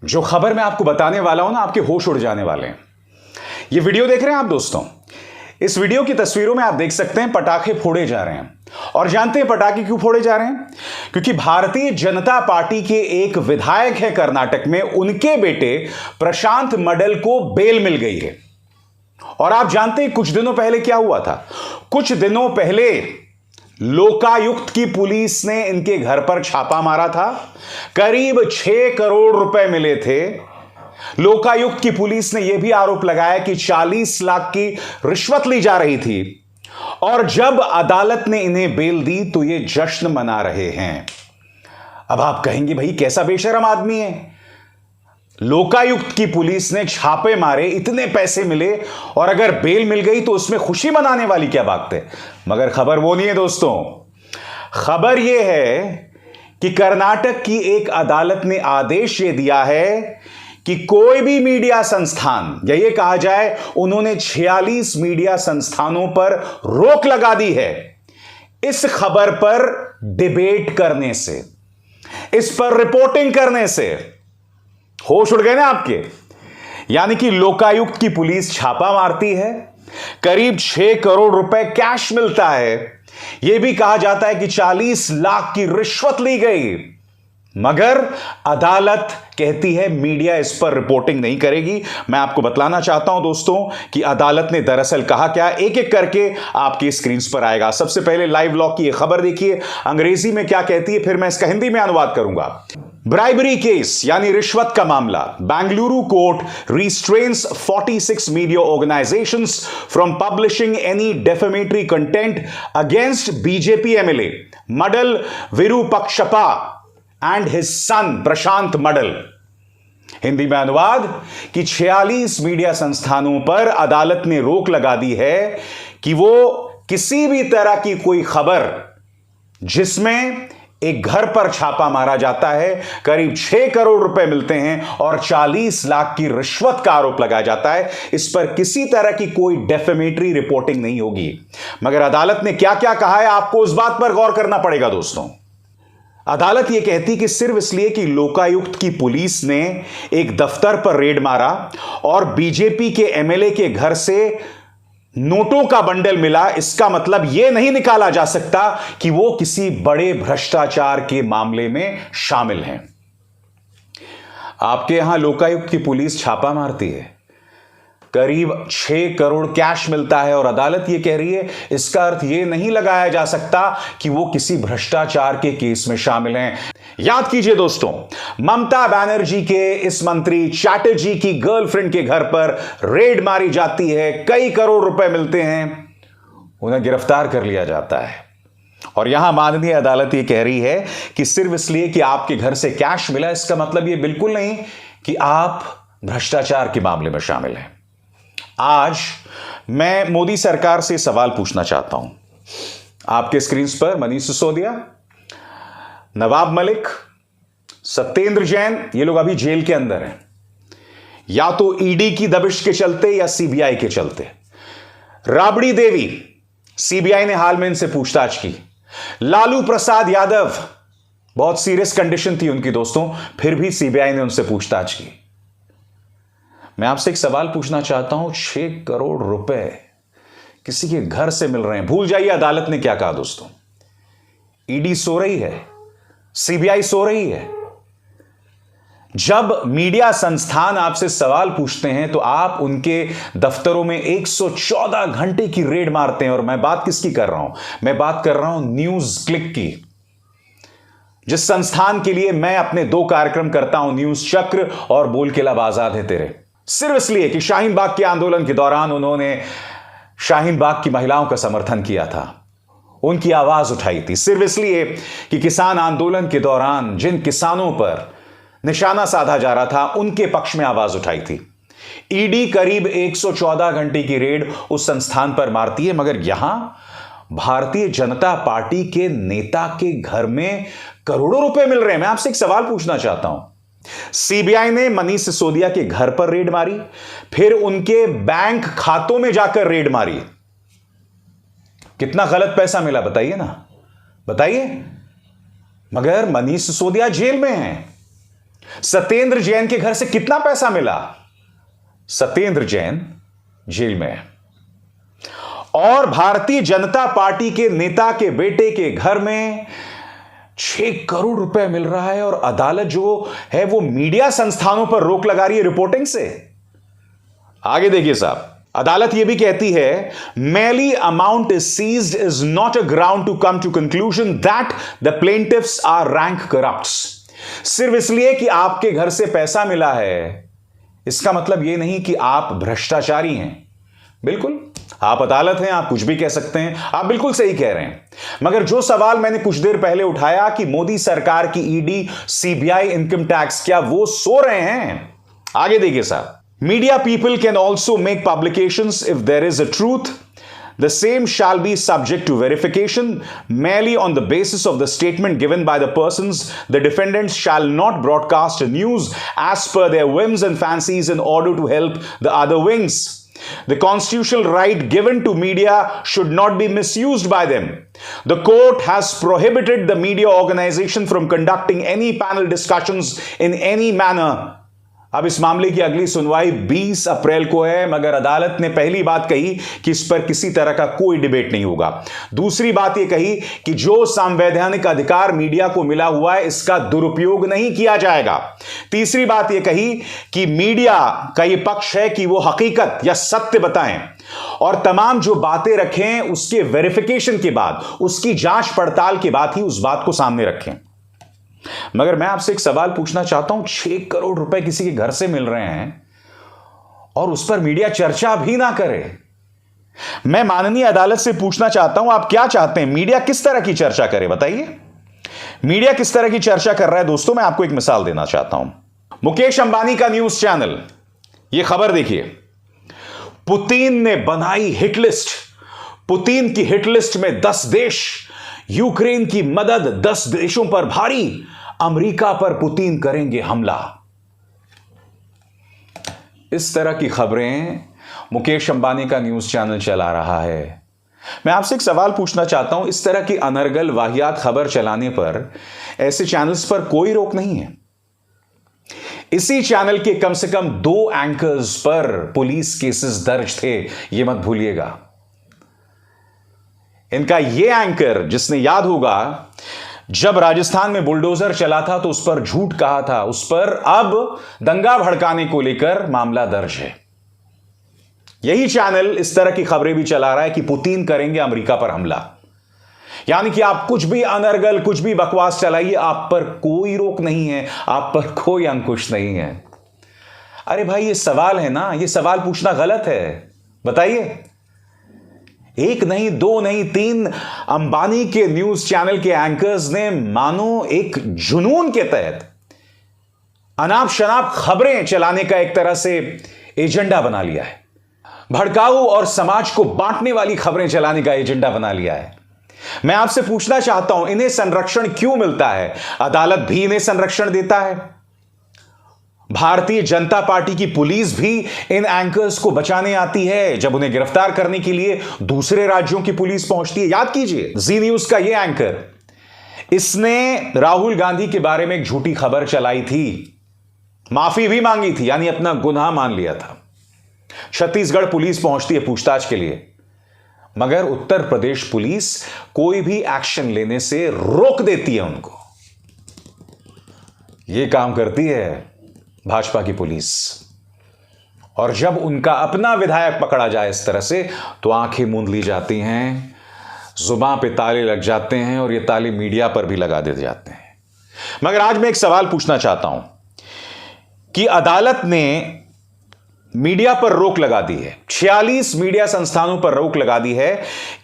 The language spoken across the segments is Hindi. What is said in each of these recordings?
जो खबर मैं आपको बताने वाला हूं ना, आपके होश उड़ जाने वाले हैं। ये वीडियो देख रहे हैं आप दोस्तों। इस वीडियो की तस्वीरों में आप देख सकते हैं पटाखे फोड़े जा रहे हैं। और जानते हैं पटाखे क्यों फोड़े जा रहे हैं? क्योंकि भारतीय जनता पार्टी के एक विधायक है कर्नाटक में, उनके बेटे प्रशांत मडल को बेल मिल गई है। और आप जानते हैं कुछ दिनों पहले क्या हुआ था? कुछ दिनों पहले लोकायुक्त की पुलिस ने इनके घर पर छापा मारा था। करीब 6 करोड़ रुपए मिले थे। लोकायुक्त की पुलिस ने यह भी आरोप लगाया कि 40 लाख की रिश्वत ली जा रही थी। और जब अदालत ने इन्हें बेल दी तो ये जश्न मना रहे हैं। अब आप कहेंगे भाई कैसा बेशरम आदमी है, लोकायुक्त की पुलिस ने छापे मारे, इतने पैसे मिले और अगर बेल मिल गई तो उसमें खुशी मनाने वाली क्या बात है। मगर खबर वो नहीं है दोस्तों। खबर यह है कि कर्नाटक की एक अदालत ने आदेश ये दिया है कि कोई भी मीडिया संस्थान, या ये कहा जाए उन्होंने 46 मीडिया संस्थानों पर रोक लगा दी है इस खबर पर डिबेट करने से, इस पर रिपोर्टिंग करने से। होश उड़ गए ना आपके? यानी कि लोकायुक्त की पुलिस छापा मारती है, करीब 6 करोड़ रुपए कैश मिलता है। यह भी कहा जाता है कि 40 लाख की रिश्वत ली गई, मगर अदालत कहती है मीडिया इस पर रिपोर्टिंग नहीं करेगी। मैं आपको बतलाना चाहता हूं दोस्तों कि अदालत ने दरअसल कहा क्या, एक एक करके आपकी स्क्रीन पर आएगा। सबसे पहले लाइव लॉक की यह खबर देखिए, अंग्रेजी में क्या कहती है, फिर मैं इसका हिंदी में अनुवाद करूंगा। ब्राइबरी केस यानी रिश्वत का मामला, Bengaluru court restrains 46 media organisations from publishing any defamatory content against BJP MLA Madal Virupakshappa and his son Prashant Madal. Hindi में अनुवाद कि 46 मीडिया संस्थानों पर अदालत ने रोक लगा दी है कि वो किसी भी तरह की कोई खबर जिसमें एक घर पर छापा मारा जाता है, करीब 6 करोड़ रुपए मिलते हैं और 40 लाख की रिश्वत का आरोप लगाया जाता है, इस पर किसी तरह की कोई डेफेमेटरी रिपोर्टिंग नहीं होगी। मगर अदालत ने क्या क्या कहा है, आपको उस बात पर गौर करना पड़ेगा दोस्तों। अदालत यह कहती कि सिर्फ इसलिए कि लोकायुक्त की पुलिस ने एक दफ्तर पर रेड मारा और बीजेपी के एमएलए के घर से नोटों का बंडल मिला, इसका मतलब यह नहीं निकाला जा सकता कि वो किसी बड़े भ्रष्टाचार के मामले में शामिल हैं। आपके यहां लोकायुक्त की पुलिस छापा मारती है, करीब 6 करोड़ कैश मिलता है और अदालत यह कह रही है इसका अर्थ यह नहीं लगाया जा सकता कि वो किसी भ्रष्टाचार के केस में शामिल हैं। याद कीजिए दोस्तों, ममता बनर्जी के इस मंत्री चैटर्जी की गर्लफ्रेंड के घर पर रेड मारी जाती है, कई करोड़ रुपए मिलते हैं, उन्हें गिरफ्तार कर लिया जाता है। और यहां माननीय अदालत यह कह रही है कि सिर्फ इसलिए कि आपके घर से कैश मिला, इसका मतलब यह बिल्कुल नहीं कि आप भ्रष्टाचार के मामले में शामिल हैं। आज मैं मोदी सरकार से सवाल पूछना चाहता हूं। आपके स्क्रीन पर मनीष सिसोदिया, नवाब मलिक, सत्येंद्र जैन, ये लोग अभी जेल के अंदर हैं, या तो ईडी की दबिश के चलते या सीबीआई के चलते। राबड़ी देवी, सीबीआई ने हाल में इनसे पूछताछ की। लालू प्रसाद यादव, बहुत सीरियस कंडीशन थी उनकी दोस्तों, फिर भी सीबीआई ने उनसे पूछताछ की। मैं आपसे एक सवाल पूछना चाहता हूं, 6 करोड़ रुपए किसी के घर से मिल रहे हैं। भूल जाइए अदालत ने क्या कहा दोस्तों। ईडी सो रही है, सीबीआई सो रही है। जब मीडिया संस्थान आपसे सवाल पूछते हैं तो आप उनके दफ्तरों में 114 घंटे की रेड मारते हैं। और मैं बात किसकी कर रहा हूं? मैं बात कर रहा हूं न्यूज क्लिक की, जिस संस्थान के लिए मैं अपने 2 कार्यक्रम करता हूं, न्यूज चक्र और बोल के लब आजाद है तेरे। सिर्फ इसलिए कि शाहीन बाग के आंदोलन के दौरान उन्होंने शाहीन बाग की महिलाओं का समर्थन किया था, उनकी आवाज उठाई थी। सिर्फ इसलिए कि किसान आंदोलन के दौरान जिन किसानों पर निशाना साधा जा रहा था, उनके पक्ष में आवाज उठाई थी। ईडी करीब 114 घंटे की रेड उस संस्थान पर मारती है, मगर यहां भारतीय जनता पार्टी के नेता के घर में करोड़ों रुपए मिल रहे हैं। मैं आपसे एक सवाल पूछना चाहता हूं। सीबीआई ने मनीष सिसोदिया के घर पर रेड मारी, फिर उनके बैंक खातों में जाकर रेड मारी। कितना गलत पैसा मिला बताइए ना, बताइए। मगर मनीष सिसोदिया जेल में हैं, सत्येंद्र जैन के घर से कितना पैसा मिला? सत्येंद्र जैन जेल में है। और भारतीय जनता पार्टी के नेता के बेटे के घर में 6 करोड़ रुपए मिल रहा है और अदालत जो है वो मीडिया संस्थानों पर रोक लगा रही है रिपोर्टिंग से। आगे देखिए साहब, अदालत यह भी कहती है merely amount is seized is not a ground to come to conclusion that the plaintiffs are rank corrupts। सिर्फ इसलिए कि आपके घर से पैसा मिला है इसका मतलब यह नहीं कि आप भ्रष्टाचारी हैं। बिल्कुल, आप अदालत हैं, आप कुछ भी कह सकते हैं, आप बिल्कुल सही कह रहे हैं। मगर जो सवाल मैंने कुछ देर पहले उठाया कि मोदी सरकार की ईडी, सीबीआई, इनकम टैक्स, क्या वो सो रहे हैं? आगे देखिए साहब, media people can also make publications if there is a truth. The same shall be subject to verification merely on the basis of the statement given by the persons. The defendants shall not broadcast news as per their whims and fancies in order to help the other wings. The constitutional right given to media should not be misused by them. The court has prohibited the media organization from conducting any panel discussions in any manner. अब इस मामले की अगली सुनवाई 20 अप्रैल को है, मगर अदालत ने पहली बात कही कि इस पर किसी तरह का कोई डिबेट नहीं होगा। दूसरी बात यह कही कि जो संवैधानिक अधिकार मीडिया को मिला हुआ है इसका दुरुपयोग नहीं किया जाएगा। तीसरी बात यह कही कि मीडिया का यह पक्ष है कि वो हकीकत या सत्य बताएं और तमाम जो बातें रखें उसके वेरिफिकेशन के बाद, उसकी जांच पड़ताल के बाद ही उस बात को सामने रखें। मगर मैं आपसे एक सवाल पूछना चाहता हूं, 6 करोड़ रुपए किसी के घर से मिल रहे हैं और उस पर मीडिया चर्चा भी ना करे। मैं माननीय अदालत से पूछना चाहता हूं, आप क्या चाहते हैं, मीडिया किस तरह की चर्चा करे? बताइए, मीडिया किस तरह की चर्चा कर रहा है? दोस्तों, मैं आपको एक मिसाल देना चाहता हूं। मुकेश अंबानी का न्यूज चैनल, यह खबर देखिए, पुतिन ने बनाई हिट लिस्ट। पुतिन की हिट लिस्ट में 10 देश, यूक्रेन की मदद, 10 देशों पर भारी, अमेरिका पर पुतिन करेंगे हमला। इस तरह की खबरें मुकेश अंबानी का न्यूज चैनल चला रहा है। मैं आपसे एक सवाल पूछना चाहता हूं, इस तरह की अनर्गल वाहियात खबर चलाने पर ऐसे चैनल्स पर कोई रोक नहीं है। इसी चैनल के कम से कम 2 एंकर्स पर पुलिस केसेस दर्ज थे, यह मत भूलिएगा। इनका यह एंकर, जिसने याद होगा जब राजस्थान में बुलडोजर चला था तो उस पर झूठ कहा था, उस पर अब दंगा भड़काने को लेकर मामला दर्ज है। यही चैनल इस तरह की खबरें भी चला रहा है कि पुतिन करेंगे अमेरिका पर हमला। यानी कि आप कुछ भी अनर्गल, कुछ भी बकवास चलाइए, आप पर कोई रोक नहीं है, आप पर कोई अंकुश नहीं है। अरे भाई, ये सवाल है ना, ये सवाल पूछना गलत है। बताइए, 1 नहीं, 2 नहीं, 3 अंबानी के न्यूज चैनल के एंकर्स ने मानो एक जुनून के तहत अनाप शनाप खबरें चलाने का एक तरह से एजेंडा बना लिया है। भड़काऊ और समाज को बांटने वाली खबरें चलाने का एजेंडा बना लिया है। मैं आपसे पूछना चाहता हूं, इन्हें संरक्षण क्यों मिलता है? अदालत भी इन्हें संरक्षण देता है, भारतीय जनता पार्टी की पुलिस भी इन एंकर्स को बचाने आती है जब उन्हें गिरफ्तार करने के लिए दूसरे राज्यों की पुलिस पहुंचती है। याद कीजिए, जी न्यूज का यह एंकर, इसने राहुल गांधी के बारे में एक झूठी खबर चलाई थी, माफी भी मांगी थी, यानी अपना गुनाह मान लिया था। छत्तीसगढ़ पुलिस पहुंचती है पूछताछ के लिए, मगर उत्तर प्रदेश पुलिस कोई भी एक्शन लेने से रोक देती है उनको। यह काम करती है भाजपा की पुलिस। और जब उनका अपना विधायक पकड़ा जाए इस तरह से तो आंखें मूंद ली जाती हैं, जुबान पे ताले लग जाते हैं और ये ताले मीडिया पर भी लगा दिए जाते हैं। मगर आज मैं एक सवाल पूछना चाहता हूं कि अदालत ने मीडिया पर रोक लगा दी है, 46 मीडिया संस्थानों पर रोक लगा दी है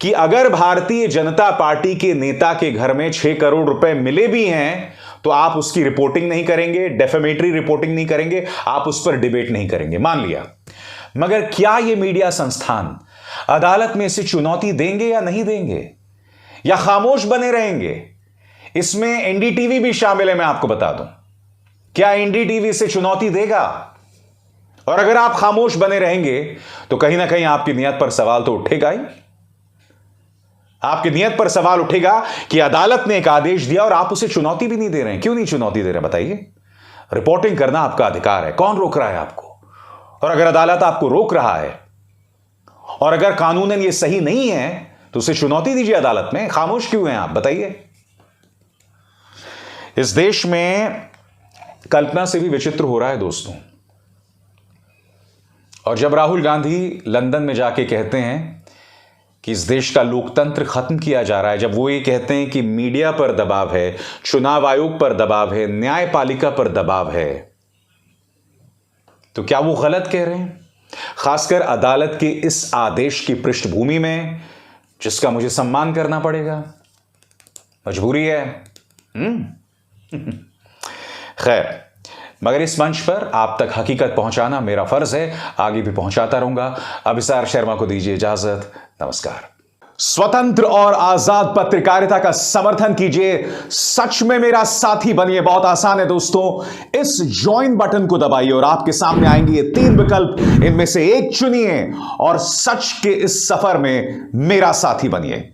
कि अगर भारतीय जनता पार्टी के नेता के घर में 6 करोड़ रुपए मिले भी हैं तो आप उसकी रिपोर्टिंग नहीं करेंगे, डेफेमेटरी रिपोर्टिंग नहीं करेंगे, आप उस पर डिबेट नहीं करेंगे, मान लिया। मगर क्या ये मीडिया संस्थान अदालत में इसे चुनौती देंगे या नहीं देंगे, या खामोश बने रहेंगे? इसमें एनडीटीवी भी शामिल है, मैं आपको बता दूं। क्या एनडीटीवी इसे चुनौती देगा? और अगर आप खामोश बने रहेंगे तो कहीं ना कहीं आपकी नियत पर सवाल तो उठेगा ही। आपकी नियत पर सवाल उठेगा कि अदालत ने एक आदेश दिया और आप उसे चुनौती भी नहीं दे रहे हैं। क्यों नहीं चुनौती दे रहे हैं बताइए? रिपोर्टिंग करना आपका अधिकार है। कौन रोक रहा है आपको? और अगर अदालत आपको रोक रहा है और अगर कानूनन ये सही नहीं है तो उसे चुनौती दीजिए अदालत में। खामोश क्यों हैं आप, बताइए। इस देश में कल्पना से भी विचित्र हो रहा है दोस्तों। और जब राहुल गांधी लंदन में जाके कहते हैं कि इस देश का लोकतंत्र खत्म किया जा रहा है, जब वो ये कहते हैं कि मीडिया पर दबाव है, चुनाव आयोग पर दबाव है, न्यायपालिका पर दबाव है, तो क्या वो गलत कह रहे हैं? खासकर अदालत के इस आदेश की पृष्ठभूमि में, जिसका मुझे सम्मान करना पड़ेगा, मजबूरी है। खैर, मगर इस मंच पर आप तक हकीकत पहुंचाना मेरा फर्ज है, आगे भी पहुंचाता रहूंगा। अभिसार शर्मा को दीजिए इजाजत। नमस्कार। स्वतंत्र और आजाद पत्रकारिता का समर्थन कीजिए, सच में मेरा साथी बनिए। बहुत आसान है दोस्तों, इस ज्वाइन बटन को दबाइए और आपके सामने आएंगे ये 3 विकल्प, इनमें से एक चुनिए और सच के इस सफर में मेरा साथी बनिए।